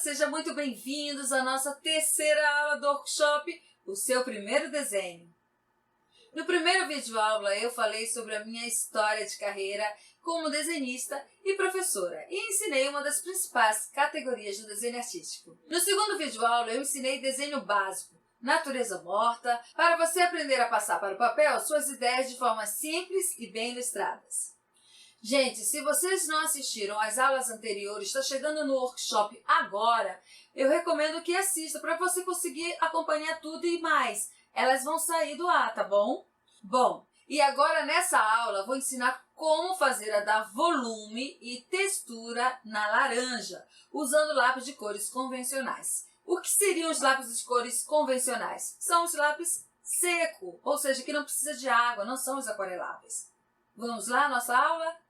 Sejam muito bem-vindos à nossa terceira aula do workshop, o seu primeiro desenho. No primeiro vídeo-aula eu falei sobre a minha história de carreira como desenhista e professora e ensinei uma das principais categorias do desenho artístico. No segundo vídeo-aula eu ensinei desenho básico, natureza morta, para você aprender a passar para o papel suas ideias de forma simples e bem ilustradas. Gente, se vocês não assistiram às aulas anteriores, está chegando no workshop agora, eu recomendo que assista para você conseguir acompanhar tudo e mais. Elas vão sair do ar, tá bom? Bom, e agora nessa aula vou ensinar como fazer a dar volume e textura na laranja, usando lápis de cores convencionais. O que seriam os lápis de cores convencionais? São os lápis seco, ou seja, que não precisa de água, não são os aquareláveis. Vamos lá, nossa aula?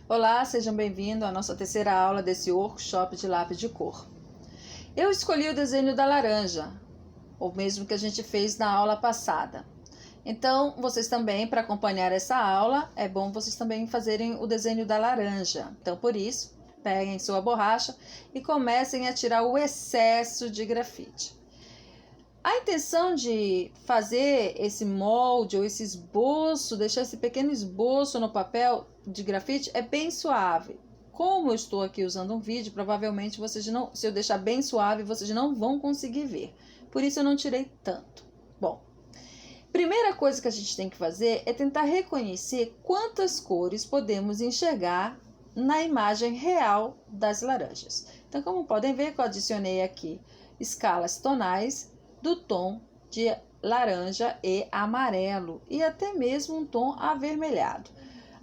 Olá, sejam bem-vindos à nossa terceira aula desse workshop de lápis de cor. Eu escolhi o desenho da laranja, o mesmo que a gente fez na aula passada. Então, vocês também, para acompanhar essa aula, é bom vocês também fazerem o desenho da laranja. Então, por isso, peguem sua borracha e comecem a tirar o excesso de grafite. A intenção de fazer esse molde ou esse esboço, deixar esse pequeno esboço no papel de grafite é bem suave. Como eu estou aqui usando um vídeo, provavelmente se eu deixar bem suave, vocês não vão conseguir ver. Por isso eu não tirei tanto. Bom, primeira coisa que a gente tem que fazer é tentar reconhecer quantas cores podemos enxergar na imagem real das laranjas. Então, como podem ver, eu adicionei aqui escalas tonais do tom de laranja e amarelo e até mesmo um tom avermelhado.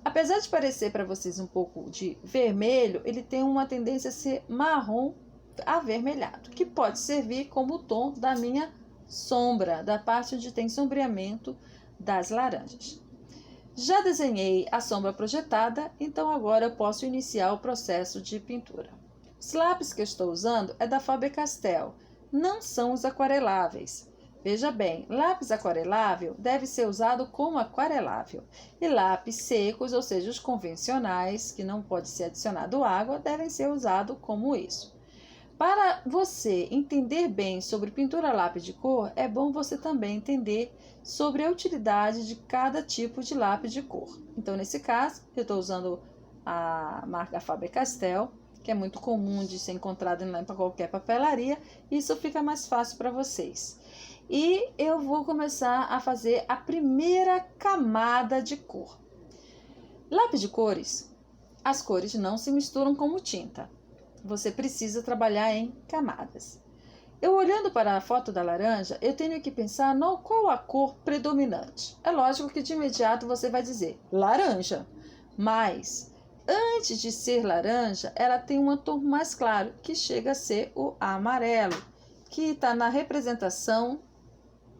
Apesar de parecer para vocês um pouco de vermelho, ele tem uma tendência a ser marrom avermelhado, que pode servir como o tom da minha sombra, da parte onde tem sombreamento das laranjas. Já desenhei a sombra projetada, então agora eu posso iniciar o processo de pintura. Os lápis que eu estou usando é da Faber-Castell, não são os aquareláveis. Veja bem, lápis aquarelável deve ser usado como aquarelável e lápis secos, ou seja, os convencionais, que não pode ser adicionado água, devem ser usados como isso. Para você entender bem sobre pintura a lápis de cor, é bom você também entender sobre a utilidade de cada tipo de lápis de cor. Então, nesse caso, eu estou usando a marca Faber-Castell, que é muito comum de ser encontrada em qualquer papelaria. Isso fica mais fácil para vocês. E eu vou começar a fazer a primeira camada de cor. Lápis de cores, as cores não se misturam como tinta. Você precisa trabalhar em camadas. Eu olhando para a foto da laranja, eu tenho que pensar no qual a cor predominante. É lógico que de imediato você vai dizer laranja, mas antes de ser laranja, ela tem um tom mais claro, que chega a ser o amarelo, que está na representação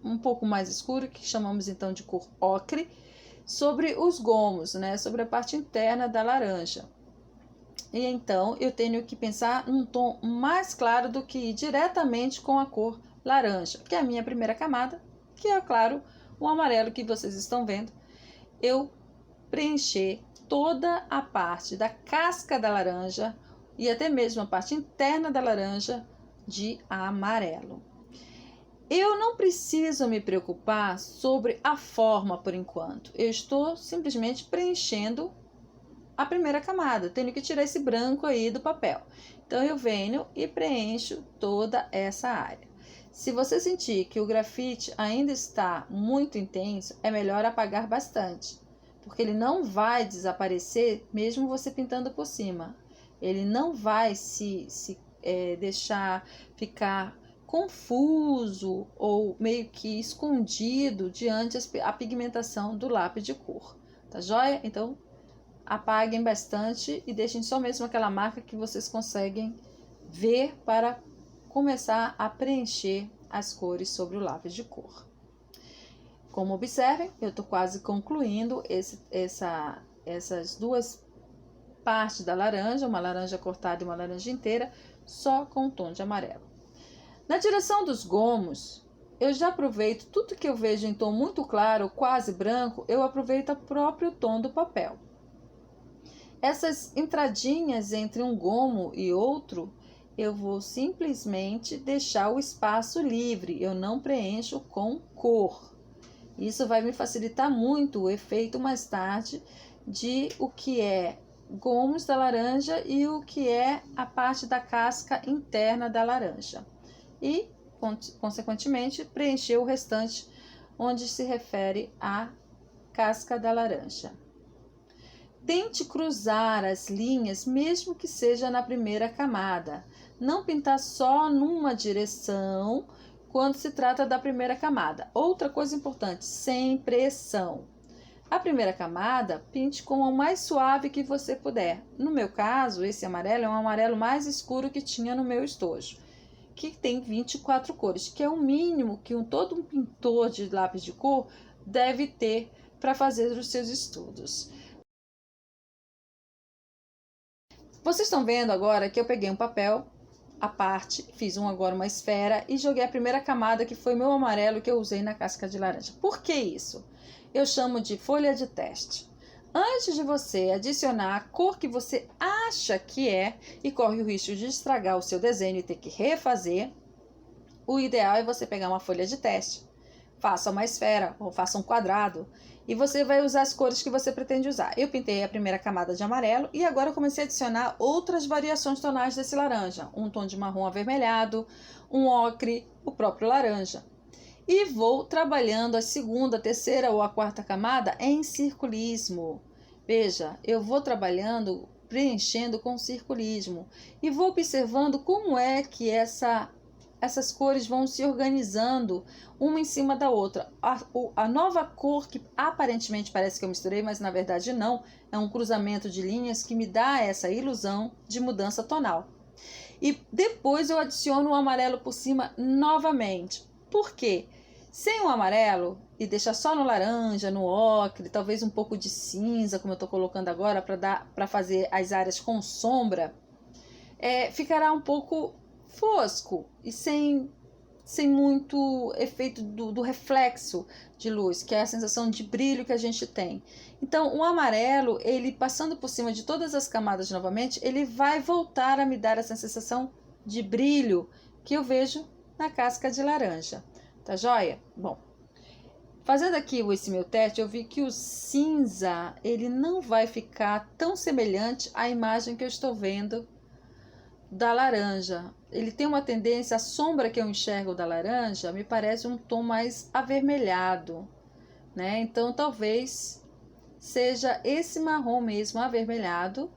um pouco mais escuro, que chamamos então de cor ocre, sobre os gomos, né? Sobre a parte interna da laranja. E então eu tenho que pensar num tom mais claro do que ir diretamente com a cor laranja, que é a minha primeira camada, que é, claro, o amarelo que vocês estão vendo. Eu preencher toda a parte da casca da laranja e até mesmo a parte interna da laranja de amarelo. Eu não preciso me preocupar sobre a forma por enquanto. Eu estou simplesmente preenchendo a primeira camada. Tenho que tirar esse branco aí do papel. Então, eu venho e preencho toda essa área. Se você sentir que o grafite ainda está muito intenso, é melhor apagar bastante, porque ele não vai desaparecer mesmo você pintando por cima. Ele não vai deixar ficar confuso ou meio que escondido diante a pigmentação do lápis de cor. Tá joia? Então, apaguem bastante e deixem só mesmo aquela marca que vocês conseguem ver para começar a preencher as cores sobre o lápis de cor. Como observem, eu estou quase concluindo essas duas partes da laranja, uma laranja cortada e uma laranja inteira, só com o tom de amarelo. Na direção dos gomos, eu já aproveito tudo que eu vejo em tom muito claro, quase branco, eu aproveito o próprio tom do papel. Essas entradinhas entre um gomo e outro, eu vou simplesmente deixar o espaço livre, eu não preencho com cor. Isso vai me facilitar muito o efeito mais tarde de o que é gomos da laranja e o que é a parte da casca interna da laranja. E, consequentemente, preencher o restante onde se refere à casca da laranja. Tente cruzar as linhas, mesmo que seja na primeira camada. Não pintar só numa direção quando se trata da primeira camada. Outra coisa importante, sem pressão. A primeira camada, pinte com o mais suave que você puder. No meu caso, esse amarelo é um amarelo mais escuro que tinha no meu estojo, que tem 24 cores, que é o mínimo que todo um pintor de lápis de cor deve ter para fazer os seus estudos. Vocês estão vendo agora que eu peguei um papel à parte, fiz agora uma esfera e joguei a primeira camada, que foi meu amarelo que eu usei na casca de laranja. Por que isso? Eu chamo de folha de teste. Antes de você adicionar a cor que você acha que é e corre o risco de estragar o seu desenho e ter que refazer, o ideal é você pegar uma folha de teste, faça uma esfera ou faça um quadrado e você vai usar as cores que você pretende usar. Eu pintei a primeira camada de amarelo e agora eu comecei a adicionar outras variações tonais desse laranja. Um tom de marrom avermelhado, um ocre, o próprio laranja. E vou trabalhando a segunda, terceira ou a quarta camada em circulismo. Veja, eu vou trabalhando, preenchendo com circulismo e vou observando como é que essas cores vão se organizando uma em cima da outra. A nova cor, que aparentemente parece que eu misturei, mas na verdade não, é um cruzamento de linhas que me dá essa ilusão de mudança tonal. E depois eu adiciono o amarelo por cima novamente. Por quê? Sem o amarelo e deixar só no laranja, no ocre, talvez um pouco de cinza, como eu estou colocando agora, para fazer as áreas com sombra, ficará um pouco fosco e sem muito efeito do reflexo de luz, que é a sensação de brilho que a gente tem. Então, o amarelo, ele passando por cima de todas as camadas novamente, ele vai voltar a me dar essa sensação de brilho que eu vejo na casca de laranja. Tá joia? Bom, fazendo aqui esse meu teste, eu vi que o cinza, ele não vai ficar tão semelhante à imagem que eu estou vendo da laranja. Ele tem uma tendência, a sombra que eu enxergo da laranja me parece um tom mais avermelhado, né? Então talvez seja esse marrom mesmo avermelhado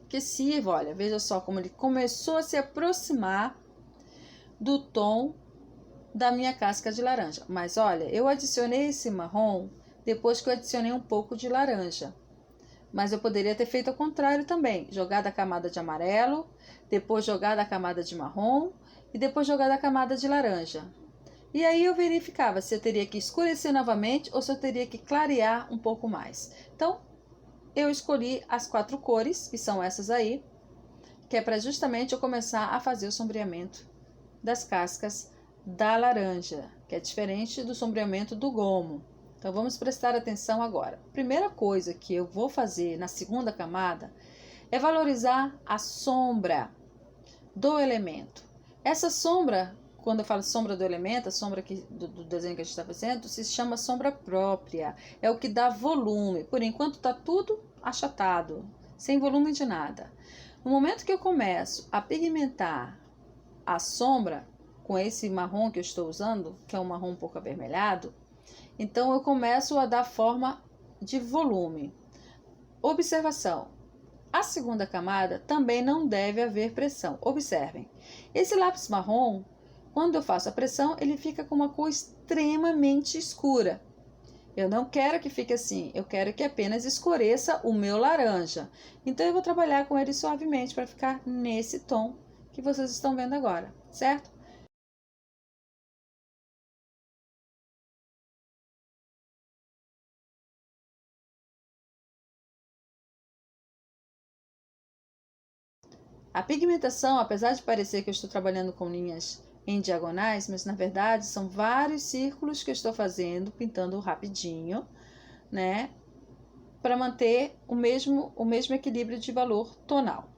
que sirva. Olha, veja só como ele começou a se aproximar do tom da minha casca de laranja. Mas olha, eu adicionei esse marrom depois que eu adicionei um pouco de laranja. Mas eu poderia ter feito ao contrário também. Jogado a camada de amarelo, depois jogado a camada de marrom e depois jogado a camada de laranja. E aí eu verificava se eu teria que escurecer novamente ou se eu teria que clarear um pouco mais. Então, eu escolhi as 4 cores, que são essas aí, que é para justamente eu começar a fazer o sombreamento das cascas da laranja, que é diferente do sombreamento do gomo. Então, vamos prestar atenção agora. Primeira coisa que eu vou fazer na segunda camada é valorizar a sombra do elemento. Essa sombra, quando eu falo sombra do elemento, a sombra do desenho que a gente está fazendo, se chama sombra própria. É o que dá volume. Por enquanto está tudo achatado, sem volume de nada. No momento que eu começo a pigmentar a sombra com esse marrom que eu estou usando, que é um marrom um pouco avermelhado, então eu começo a dar forma de volume. Observação: a segunda camada também não deve haver pressão. Observem, esse lápis marrom, quando eu faço a pressão, ele fica com uma cor extremamente escura. Eu não quero que fique assim, eu quero que apenas escureça o meu laranja. Então eu vou trabalhar com ele suavemente para ficar nesse tom que vocês estão vendo agora, certo? A pigmentação, apesar de parecer que eu estou trabalhando com linhas em diagonais, mas na verdade são vários círculos que eu estou fazendo, pintando rapidinho, né? Para manter o mesmo equilíbrio de valor tonal.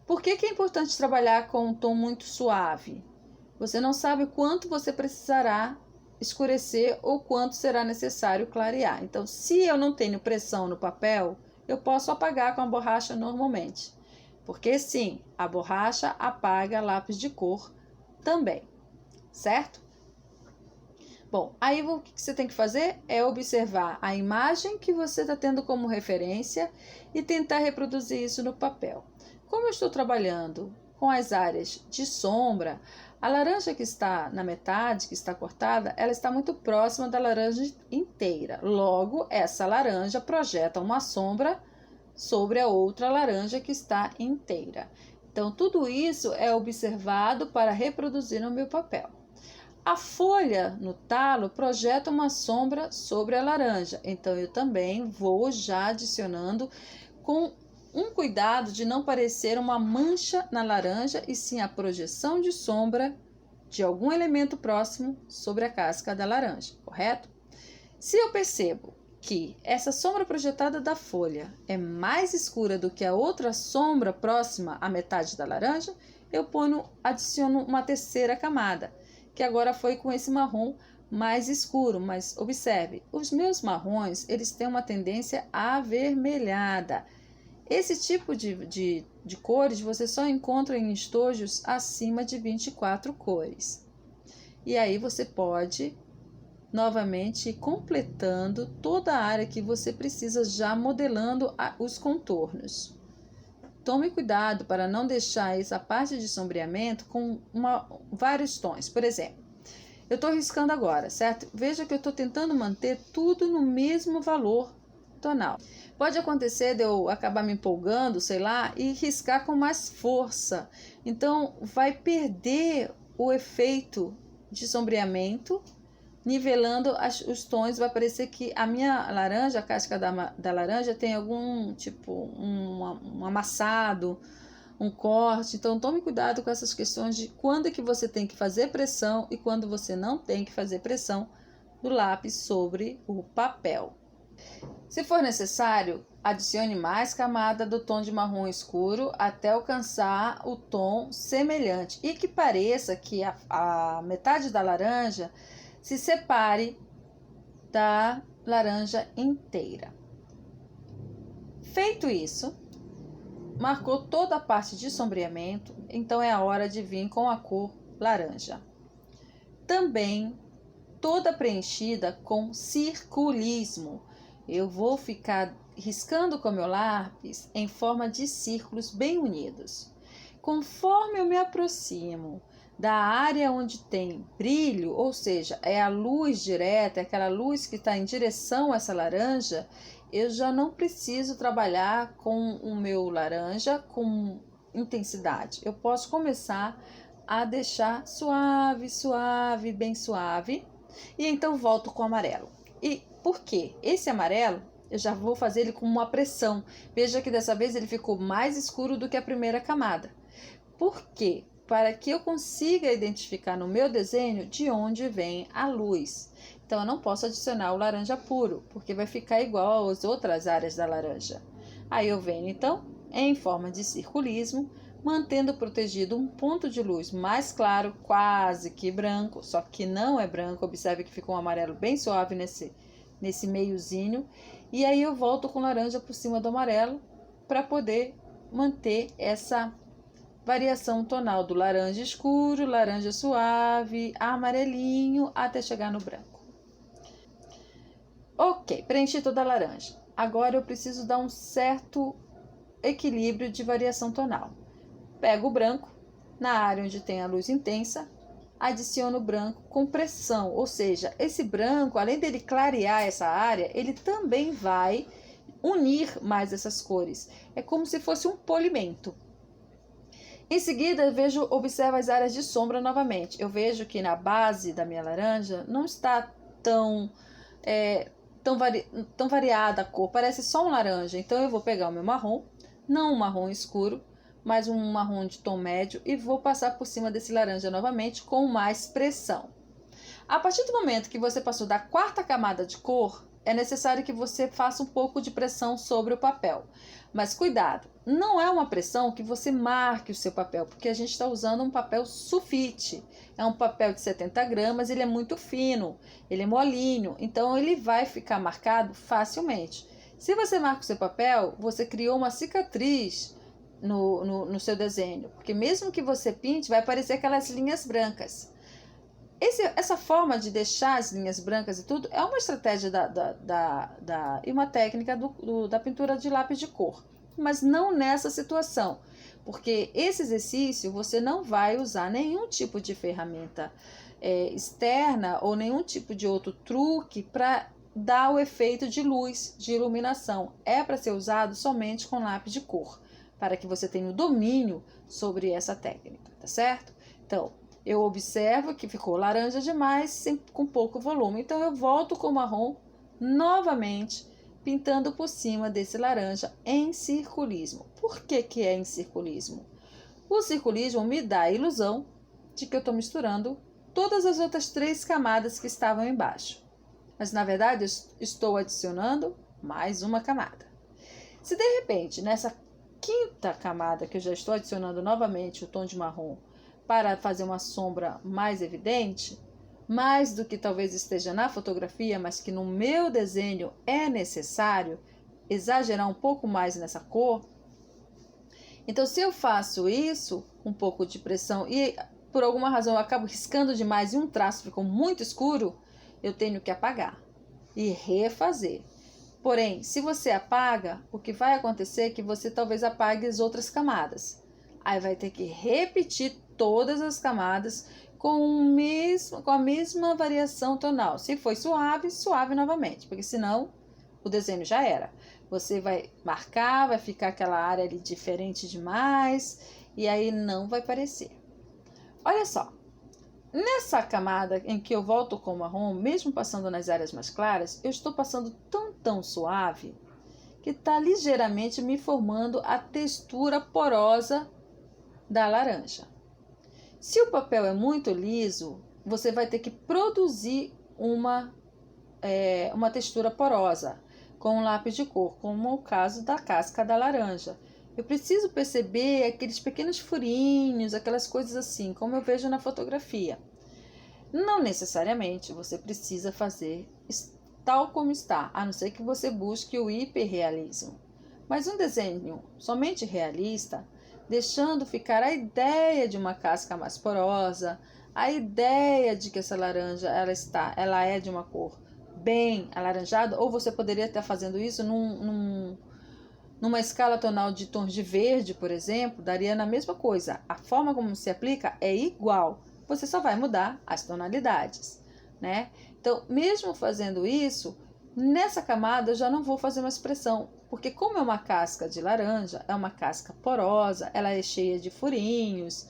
Por que é importante trabalhar com um tom muito suave? Você não sabe quanto você precisará escurecer ou quanto será necessário clarear. Então, se eu não tenho pressão no papel, eu posso apagar com a borracha normalmente. Porque sim, a borracha apaga lápis de cor também, certo? Bom, aí o que você tem que fazer é observar a imagem que você está tendo como referência e tentar reproduzir isso no papel. Como eu estou trabalhando com as áreas de sombra, a laranja que está na metade, que está cortada, ela está muito próxima da laranja inteira. Logo, essa laranja projeta uma sombra sobre a outra laranja que está inteira. Então, tudo isso é observado para reproduzir no meu papel. A folha no talo projeta uma sombra sobre a laranja, então eu também vou já adicionando com um cuidado de não parecer uma mancha na laranja e sim a projeção de sombra de algum elemento próximo sobre a casca da laranja, correto? Se eu percebo que essa sombra projetada da folha é mais escura do que a outra sombra próxima à metade da laranja, eu adiciono uma terceira camada, que agora foi com esse marrom mais escuro, mas observe, os meus marrons, eles têm uma tendência avermelhada. Esse tipo de cores você só encontra em estojos acima de 24 cores. E aí você pode novamente ir completando toda a área que você precisa, já modelando os contornos. Tome cuidado para não deixar essa parte de sombreamento com vários tons. Por exemplo, eu estou riscando agora, certo? Veja que eu estou tentando manter tudo no mesmo valor tonal. Pode acontecer de eu acabar me empolgando, sei lá, e riscar com mais força. Então, vai perder o efeito de sombreamento, nivelando os tons. Vai parecer que a minha laranja, a casca da laranja, tem algum tipo, um amassado, um corte. Então, tome cuidado com essas questões de quando é que você tem que fazer pressão e quando você não tem que fazer pressão do lápis sobre o papel. Se for necessário, adicione mais camada do tom de marrom escuro até alcançar o tom semelhante e que pareça que a metade da laranja se separe da laranja inteira. Feito isso, marcou toda a parte de sombreamento, então é a hora de vir com a cor laranja. Também toda preenchida com circulismo. Eu vou ficar riscando com meu lápis em forma de círculos bem unidos. Conforme eu me aproximo da área onde tem brilho, ou seja, é a luz direta, é aquela luz que está em direção a essa laranja, eu já não preciso trabalhar com o meu laranja com intensidade. Eu posso começar a deixar suave, suave, bem suave, e então volto com o amarelo. E por quê? Esse amarelo, eu já vou fazer ele com uma pressão. Veja que dessa vez ele ficou mais escuro do que a primeira camada. Por quê? Para que eu consiga identificar no meu desenho de onde vem a luz. Então, eu não posso adicionar o laranja puro, porque vai ficar igual às outras áreas da laranja. Aí eu venho, então, em forma de circulismo, mantendo protegido um ponto de luz mais claro, quase que branco, só que não é branco. Observe que ficou um amarelo bem suave nesse meiozinho. E aí eu volto com laranja por cima do amarelo para poder manter essa variação tonal do laranja escuro, laranja suave, amarelinho, até chegar no branco. Ok, preenchi toda a laranja. Agora eu preciso dar um certo equilíbrio de variação tonal. Pego o branco, na área onde tem a luz intensa, adiciono o branco com pressão, ou seja, esse branco, além dele clarear essa área, ele também vai unir mais essas cores. É como se fosse um polimento. Em seguida, observo as áreas de sombra novamente. Eu vejo que na base da minha laranja não está tão variada a cor, parece só um laranja. Então, eu vou pegar o meu marrom, não um marrom escuro, mas um marrom de tom médio, e vou passar por cima desse laranja novamente com mais pressão. A partir do momento que você passou da quarta camada de cor, é necessário que você faça um pouco de pressão sobre o papel. Mas cuidado, não é uma pressão que você marque o seu papel, porque a gente está usando um papel sulfite. É um papel de 70 gramas, ele é muito fino, ele é molinho, então ele vai ficar marcado facilmente. Se você marca o seu papel, você criou uma cicatriz no seu desenho, porque mesmo que você pinte, vai aparecer aquelas linhas brancas. Essa forma de deixar as linhas brancas e tudo é uma estratégia e uma técnica da pintura de lápis de cor, mas não nessa situação, porque esse exercício você não vai usar nenhum tipo de ferramenta externa ou nenhum tipo de outro truque para dar o efeito de luz, de iluminação. É para ser usado somente com lápis de cor, para que você tenha o domínio sobre essa técnica, tá certo? Então, eu observo que ficou laranja demais, com pouco volume. Então, eu volto com o marrom novamente, pintando por cima desse laranja em circulismo. Por que que é em circulismo? O circulismo me dá a ilusão de que eu estou misturando todas as outras 3 camadas que estavam embaixo. Mas, na verdade, eu estou adicionando mais uma camada. Se, de repente, nessa 5ª camada que eu já estou adicionando novamente o tom de marrom, para fazer uma sombra mais evidente, mais do que talvez esteja na fotografia, mas que no meu desenho é necessário exagerar um pouco mais nessa cor. Então, se eu faço isso, um pouco de pressão, e por alguma razão eu acabo riscando demais e um traço ficou muito escuro, eu tenho que apagar e refazer. Porém, se você apaga, o que vai acontecer é que você talvez apague as outras camadas. Aí vai ter que repetir todas as camadas com a mesma variação tonal. Se foi suave, suave novamente, porque senão o desenho já era. Você vai marcar, vai ficar aquela área ali diferente demais e aí não vai parecer. Olha só, nessa camada em que eu volto com o marrom, mesmo passando nas áreas mais claras, eu estou passando tão suave que está ligeiramente me formando a textura porosa da laranja. Se o papel é muito liso, você vai ter que produzir uma textura porosa com um lápis de cor, como o caso da casca da laranja. Eu preciso perceber aqueles pequenos furinhos, aquelas coisas assim, como eu vejo na fotografia. Não necessariamente você precisa fazer tal como está, a não ser que você busque o hiperrealismo. Mas um desenho somente realista, deixando ficar a ideia de uma casca mais porosa, a ideia de que essa laranja ela é de uma cor bem alaranjada, ou você poderia estar fazendo isso numa escala tonal de tons de verde, por exemplo, daria na mesma coisa. A forma como se aplica é igual, você só vai mudar as tonalidades, né? Então, mesmo fazendo isso, nessa camada eu já não vou fazer uma expressão, porque como é uma casca de laranja, é uma casca porosa, ela é cheia de furinhos,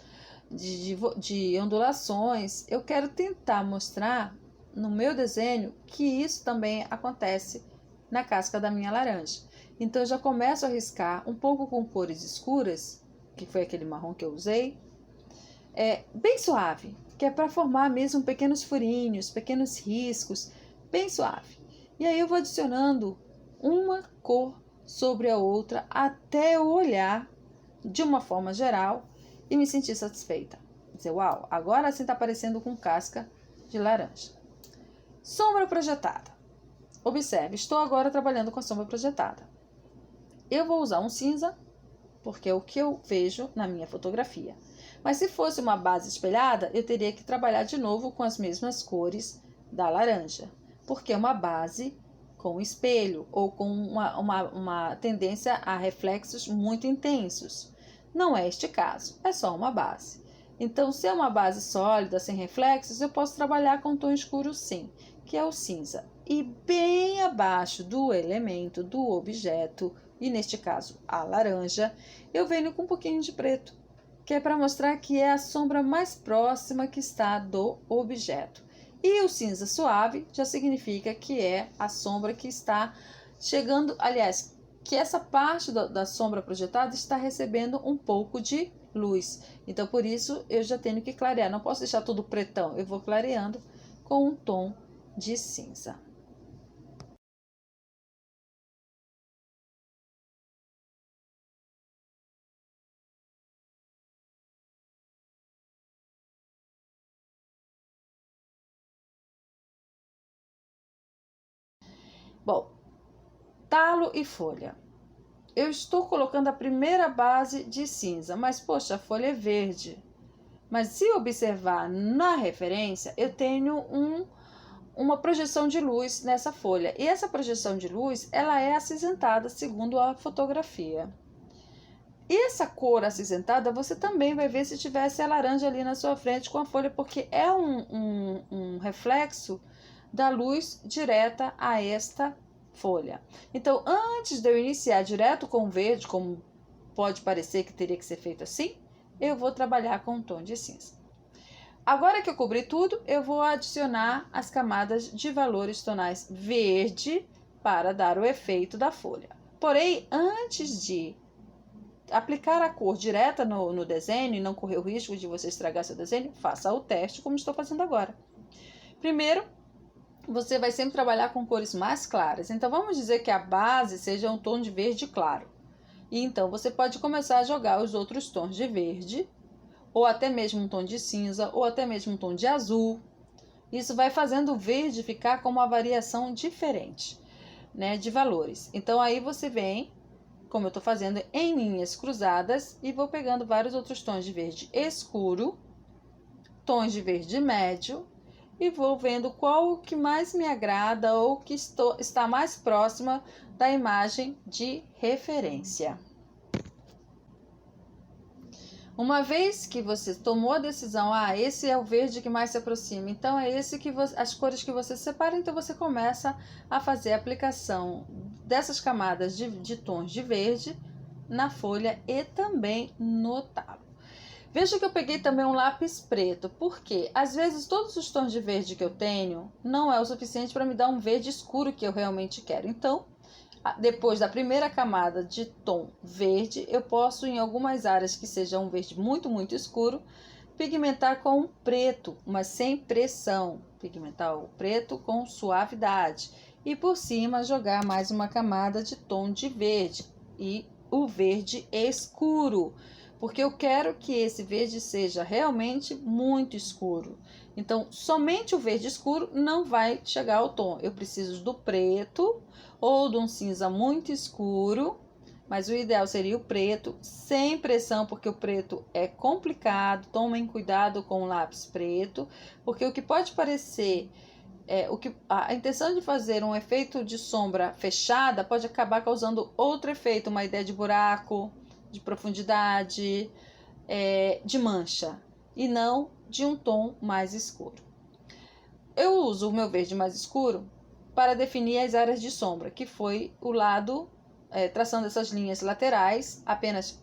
de ondulações, eu quero tentar mostrar no meu desenho que isso também acontece na casca da minha laranja. Então, eu já começo a riscar um pouco com cores escuras, que foi aquele marrom que eu usei, bem suave, que é para formar mesmo pequenos furinhos, pequenos riscos, bem suave. E aí eu vou adicionando uma cor sobre a outra até eu olhar de uma forma geral e me sentir satisfeita. Dizer, uau, agora sim está parecendo com casca de laranja. Sombra projetada. Observe, estou agora trabalhando com a sombra projetada. Eu vou usar um cinza, porque é o que eu vejo na minha fotografia. Mas se fosse uma base espelhada, eu teria que trabalhar de novo com as mesmas cores da laranja, porque é uma base com espelho ou com uma tendência a reflexos muito intensos. Não é este caso, é só uma base. Então, se é uma base sólida, sem reflexos, eu posso trabalhar com tom escuro sim, que é o cinza. E bem abaixo do elemento, do objeto, e neste caso a laranja, eu venho com um pouquinho de preto, que é para mostrar que é a sombra mais próxima que está do objeto. E o cinza suave já significa que é a sombra que está chegando, aliás, que essa parte da sombra projetada está recebendo um pouco de luz. Então, por isso, eu já tenho que clarear. Não posso deixar tudo pretão, eu vou clareando com um tom de cinza. Bom, talo e folha. Eu estou colocando a primeira base de cinza, mas poxa, a folha é verde. Mas se observar na referência, eu tenho uma projeção de luz nessa folha. E essa projeção de luz, ela é acinzentada segundo a fotografia. E essa cor acinzentada, você também vai ver se tivesse a laranja ali na sua frente com a folha, porque é um reflexo da luz direta a esta folha. Então, antes de eu iniciar direto com o verde, como pode parecer que teria que ser feito assim, eu vou trabalhar com um tom de cinza. Agora que eu cobri tudo, eu vou adicionar as camadas de valores tonais verde para dar o efeito da folha. Porém, antes de aplicar a cor direta no desenho e não correr o risco de você estragar seu desenho, faça o teste como estou fazendo agora. Primeiro, você vai sempre trabalhar com cores mais claras. Então, vamos dizer que a base seja um tom de verde claro. E então, você pode começar a jogar os outros tons de verde, ou até mesmo um tom de cinza, ou até mesmo um tom de azul. Isso vai fazendo o verde ficar com uma variação diferente, né, de valores. Então, aí você vem, como eu estou fazendo, em linhas cruzadas e vou pegando vários outros tons de verde escuro, tons de verde médio e vou vendo qual que mais me agrada ou que está mais próxima da imagem de referência. Uma vez que você tomou a decisão, esse é o verde que mais se aproxima, então é esse que as cores que você separa, então você começa a fazer a aplicação dessas camadas de tons de verde na folha e também no talo. Veja que eu peguei também um lápis preto, porque às vezes todos os tons de verde que eu tenho não é o suficiente para me dar um verde escuro que eu realmente quero. Então, depois da primeira camada de tom verde, eu posso, em algumas áreas que seja um verde muito, muito escuro, pigmentar com preto, mas sem pressão. Pigmentar o preto com suavidade. E por cima jogar mais uma camada de tom de verde. E o verde escuro, porque eu quero que esse verde seja realmente muito escuro. Então, somente o verde escuro não vai chegar ao tom. Eu preciso do preto ou de um cinza muito escuro, mas o ideal seria o preto, sem pressão, porque o preto é complicado. Tomem cuidado com o lápis preto, porque o que pode parecer, a intenção de fazer um efeito de sombra fechada pode acabar causando outro efeito, uma ideia de buraco, de profundidade, de mancha, e não de um tom mais escuro. Eu uso o meu verde mais escuro para definir as áreas de sombra, que foi o lado, traçando essas linhas laterais, apenas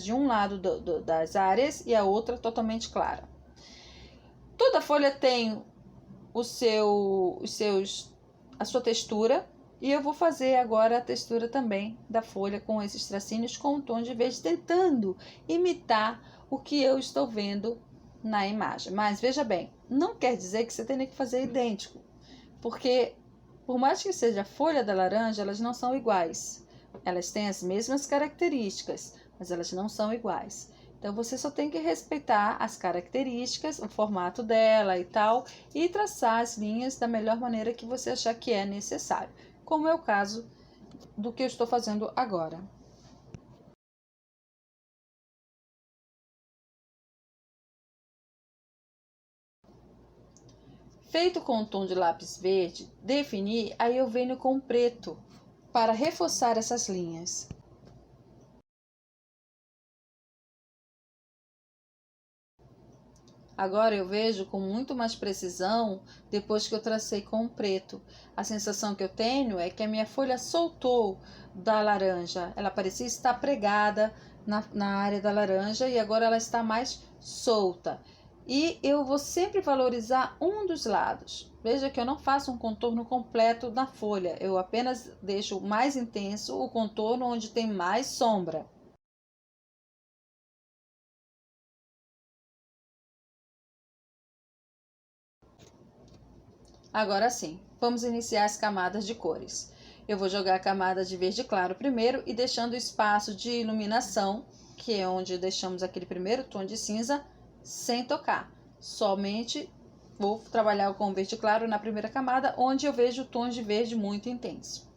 de um lado das áreas e a outra totalmente clara. Toda folha tem a sua textura, e eu vou fazer agora a textura também da folha com esses tracinhos com um tom de verde, tentando imitar o que eu estou vendo na imagem. Mas veja bem, não quer dizer que você tenha que fazer idêntico, porque por mais que seja a folha da laranja, elas não são iguais. Elas têm as mesmas características, mas elas não são iguais. Então, você só tem que respeitar as características, o formato dela e tal, e traçar as linhas da melhor maneira que você achar que é necessário, como é o caso do que eu estou fazendo agora. Feito com o tom de lápis verde, definir, aí eu venho com o preto para reforçar essas linhas. Agora eu vejo com muito mais precisão depois que eu tracei com o preto. A sensação que eu tenho é que a minha folha soltou da laranja. Ela parecia estar pregada na área da laranja e agora ela está mais solta. E eu vou sempre valorizar um dos lados. Veja que eu não faço um contorno completo na folha. Eu apenas deixo mais intenso o contorno onde tem mais sombra. Agora sim, vamos iniciar as camadas de cores. Eu vou jogar a camada de verde claro primeiro e deixando o espaço de iluminação, que é onde deixamos aquele primeiro tom de cinza, sem tocar. Somente vou trabalhar com verde claro na primeira camada, onde eu vejo tons de verde muito intenso.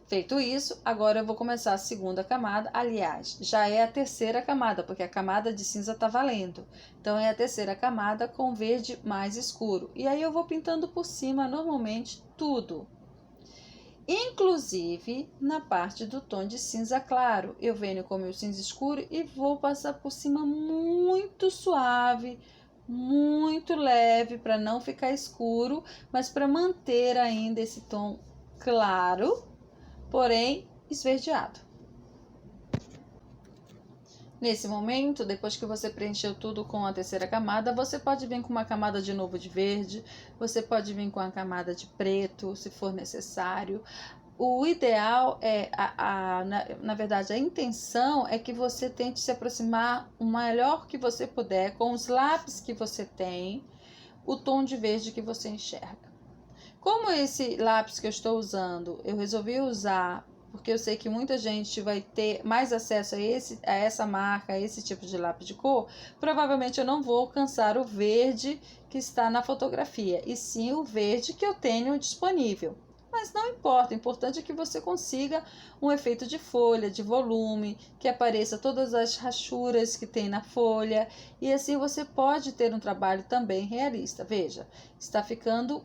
Feito isso, agora eu vou começar a segunda camada. Aliás, já é a terceira camada, porque a camada de cinza tá valendo. Então, é a terceira camada com verde mais escuro. E aí eu vou pintando por cima, normalmente, tudo. Inclusive, na parte do tom de cinza claro, eu venho com o meu cinza escuro e vou passar por cima muito suave, muito leve, para não ficar escuro, mas para manter ainda esse tom claro, porém esverdeado. Nesse momento, depois que você preencheu tudo com a terceira camada, você pode vir com uma camada de novo de verde, você pode vir com a camada de preto, se for necessário. O ideal é, na verdade, a intenção é que você tente se aproximar o melhor que você puder, com os lápis que você tem, o tom de verde que você enxerga. Como esse lápis que eu estou usando, eu resolvi usar porque eu sei que muita gente vai ter mais acesso a essa marca, a esse tipo de lápis de cor, provavelmente eu não vou alcançar o verde que está na fotografia, e sim o verde que eu tenho disponível. Mas não importa, o importante é que você consiga um efeito de folha, de volume, que apareça todas as rachuras que tem na folha, e assim você pode ter um trabalho também realista. Veja, está ficando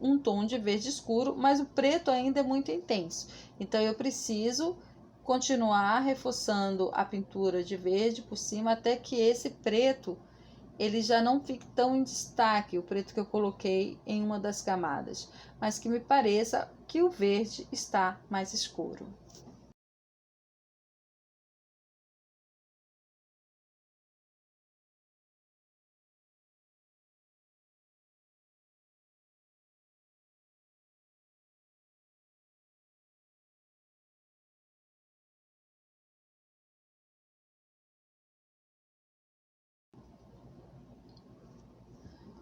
um tom de verde escuro, mas o preto ainda é muito intenso. Então eu preciso continuar reforçando a pintura de verde por cima até que esse preto ele já não fique tão em destaque, o preto que eu coloquei em uma das camadas, mas que me pareça que o verde está mais escuro.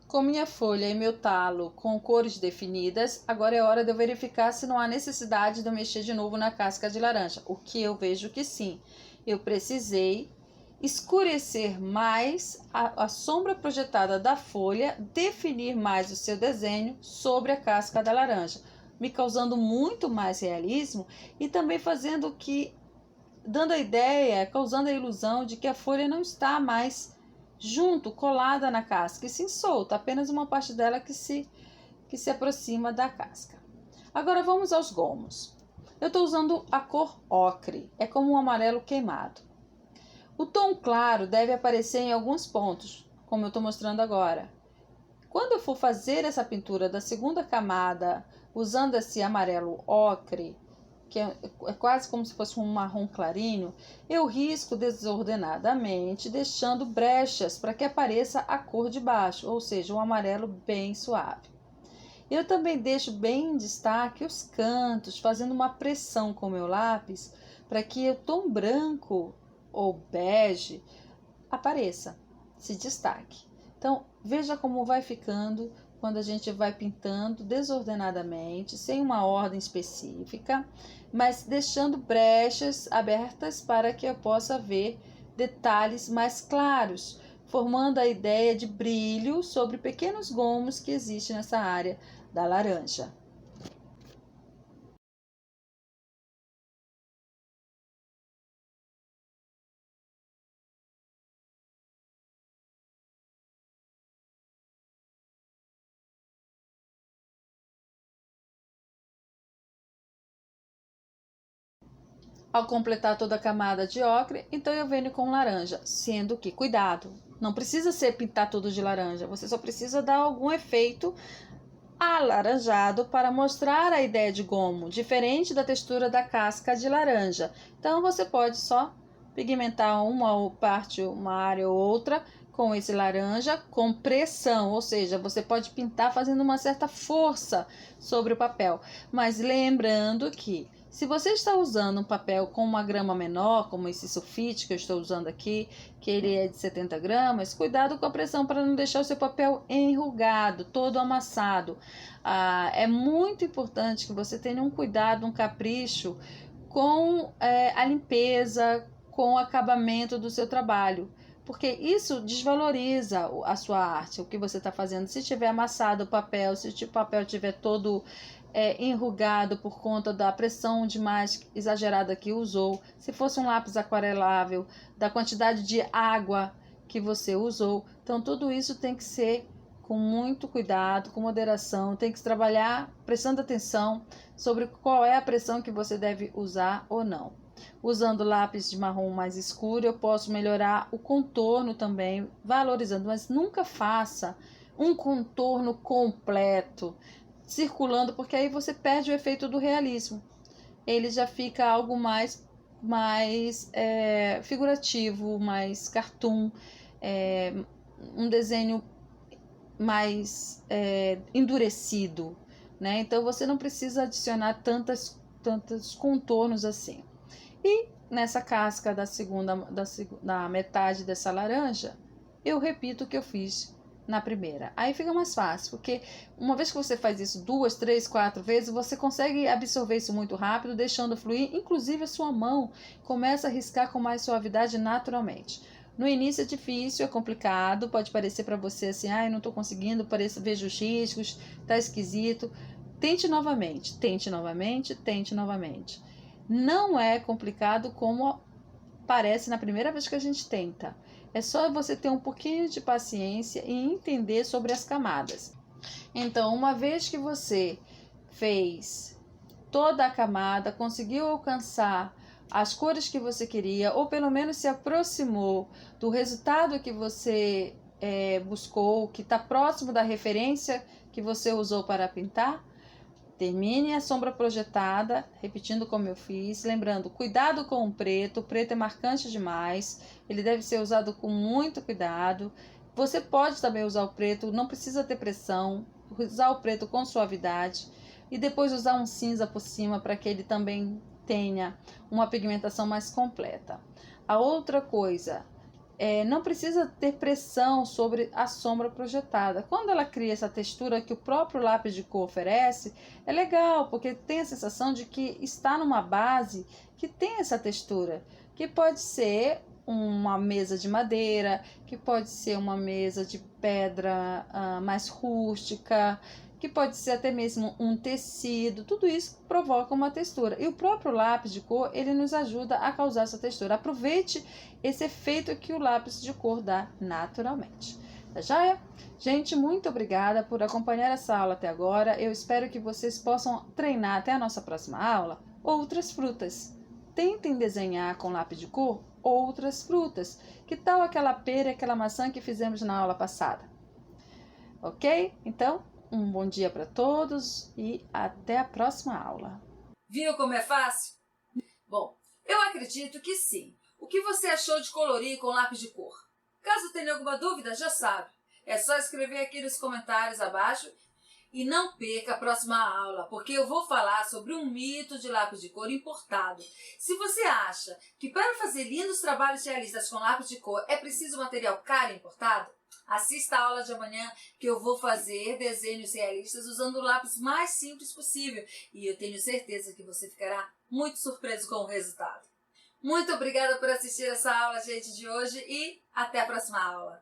Com minha folha e meu talo com cores definidas, agora é hora de eu verificar se não há necessidade de eu mexer de novo na casca de laranja, o que eu vejo que sim. Eu precisei escurecer mais a sombra projetada da folha, definir mais o seu desenho sobre a casca da laranja, me causando muito mais realismo e também fazendo que, dando a ideia, causando a ilusão de que a folha não está mais junto, colada na casca, e sim solta, apenas uma parte dela que se aproxima da casca. Agora vamos aos gomos. Eu estou usando a cor ocre, é como um amarelo queimado. O tom claro deve aparecer em alguns pontos, como eu estou mostrando agora. Quando eu for fazer essa pintura da segunda camada, usando esse amarelo ocre, que é quase como se fosse um marrom clarinho, eu risco desordenadamente, deixando brechas para que apareça a cor de baixo, ou seja, um amarelo bem suave. Eu também deixo bem em destaque os cantos, fazendo uma pressão com o meu lápis, para que o tom branco ou bege apareça, se destaque. Então, veja como vai ficando quando a gente vai pintando desordenadamente, sem uma ordem específica, mas deixando brechas abertas para que eu possa ver detalhes mais claros, formando a ideia de brilho sobre pequenos gomos que existe nessa área da laranja. Ao completar toda a camada de ocre, então eu venho com laranja, sendo que, cuidado, não precisa ser pintar tudo de laranja, você só precisa dar algum efeito alaranjado para mostrar a ideia de gomo, diferente da textura da casca de laranja. Então você pode só pigmentar uma parte, uma área ou outra com esse laranja com pressão, ou seja, você pode pintar fazendo uma certa força sobre o papel, mas lembrando que Se você está usando um papel com uma grama menor, como esse sulfite que eu estou usando aqui, que ele é de 70 gramas, cuidado com a pressão para não deixar o seu papel enrugado, todo amassado. É muito importante que você tenha um cuidado, um capricho com a limpeza, com o acabamento do seu trabalho, porque isso desvaloriza a sua arte, o que você está fazendo. Se tiver amassado o papel, se o papel tiver todo enrugado por conta da pressão demais exagerada que usou, se fosse um lápis aquarelável, da quantidade de água que você usou, então tudo isso tem que ser com muito cuidado, com moderação, tem que trabalhar prestando atenção sobre qual é a pressão que você deve usar ou não. Usando lápis de marrom mais escuro, eu posso melhorar o contorno também, valorizando, mas nunca faça um contorno completo, circulando, porque aí você perde o efeito do realismo. Ele já fica algo mais figurativo, mais cartoon, um desenho mais endurecido, né? Então você não precisa adicionar tantos contornos assim. E nessa casca da metade dessa laranja, eu repito o que eu fiz na primeira. Aí fica mais fácil, porque uma vez que você faz isso 2, 3, 4 vezes, você consegue absorver isso muito rápido, deixando fluir. Inclusive a sua mão começa a riscar com mais suavidade naturalmente. No início é difícil, é complicado, pode parecer para você assim, ai, não estou conseguindo, vejo os riscos, tá esquisito. Tente novamente, tente novamente, tente novamente. Não é complicado como parece na primeira vez que a gente tenta. É só você ter um pouquinho de paciência e entender sobre as camadas. Então, uma vez que você fez toda a camada, conseguiu alcançar as cores que você queria, ou pelo menos se aproximou do resultado que você buscou, que está próximo da referência que você usou para pintar, termine a sombra projetada, repetindo como eu fiz, lembrando, cuidado com o preto é marcante demais, ele deve ser usado com muito cuidado. Você pode também usar o preto, não precisa ter pressão, usar o preto com suavidade e depois usar um cinza por cima para que ele também tenha uma pigmentação mais completa. A outra coisa, não precisa ter pressão sobre a sombra projetada. Quando ela cria essa textura que o próprio lápis de cor oferece, é legal, porque tem a sensação de que está numa base que tem essa textura, que pode ser uma mesa de madeira, que pode ser uma mesa de pedra mais rústica, que pode ser até mesmo um tecido, tudo isso provoca uma textura. E o próprio lápis de cor, ele nos ajuda a causar essa textura. Aproveite esse efeito que o lápis de cor dá naturalmente. Tá joia? Gente, muito obrigada por acompanhar essa aula até agora. Eu espero que vocês possam treinar até a nossa próxima aula outras frutas. Tentem desenhar com lápis de cor outras frutas. Que tal aquela pera e aquela maçã que fizemos na aula passada? Ok? Então, um bom dia para todos e até a próxima aula. Viu como é fácil? Bom, eu acredito que sim. O que você achou de colorir com lápis de cor? Caso tenha alguma dúvida, já sabe. É só escrever aqui nos comentários abaixo. E não perca a próxima aula, porque eu vou falar sobre um mito de lápis de cor importado. Se você acha que para fazer lindos trabalhos realistas com lápis de cor é preciso material caro e importado, assista a aula de amanhã que eu vou fazer desenhos realistas usando o lápis mais simples possível. E eu tenho certeza que você ficará muito surpreso com o resultado. Muito obrigada por assistir essa aula, gente, de hoje e até a próxima aula.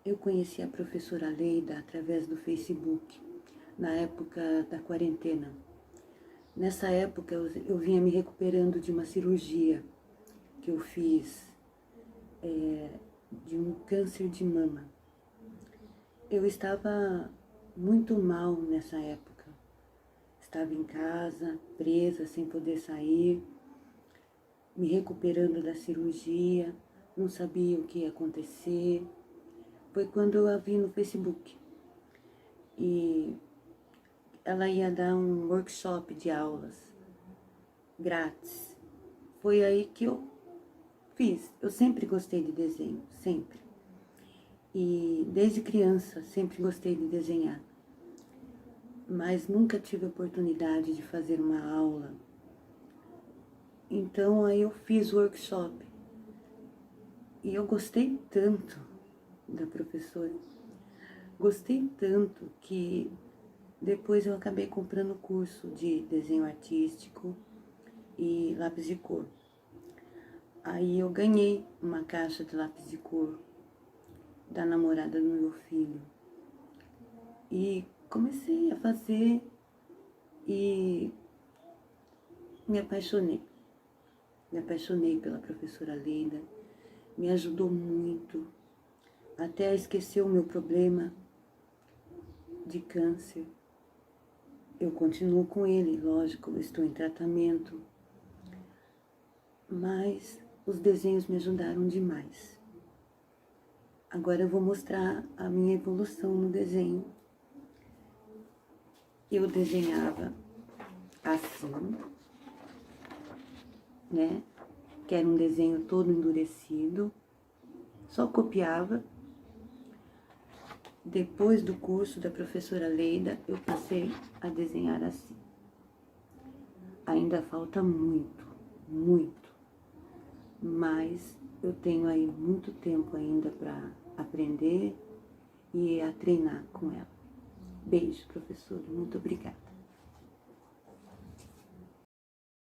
Eu conheci a professora Leida através do Facebook, na época da quarentena. Nessa época eu vinha me recuperando de uma cirurgia que eu fiz de um câncer de mama. Eu estava muito mal nessa época. Estava em casa, presa, sem poder sair, me recuperando da cirurgia, não sabia o que ia acontecer. Foi quando eu a vi no Facebook e ela ia dar um workshop de aulas grátis. Foi aí que eu fiz. Eu sempre gostei de desenho, sempre. E desde criança sempre gostei de desenhar. mas nunca tive oportunidade de fazer uma aula. Então aí eu fiz o workshop e eu gostei tanto da professora, gostei tanto que depois eu acabei comprando curso de desenho artístico e lápis de cor. Aí eu ganhei uma caixa de lápis de cor da namorada do meu filho e comecei a fazer e me apaixonei. Me apaixonei pela professora Leida, me ajudou muito, até a esquecer o meu problema de câncer. Eu continuo com ele, lógico, eu estou em tratamento, mas os desenhos me ajudaram demais. Agora eu vou mostrar a minha evolução no desenho. Eu desenhava assim, né? Que era um desenho todo endurecido, só copiava. Depois do curso da professora Leida, eu passei a desenhar assim. Ainda falta muito, muito, mas eu tenho aí muito tempo ainda para aprender e a treinar com ela. Beijo, professora, muito obrigada.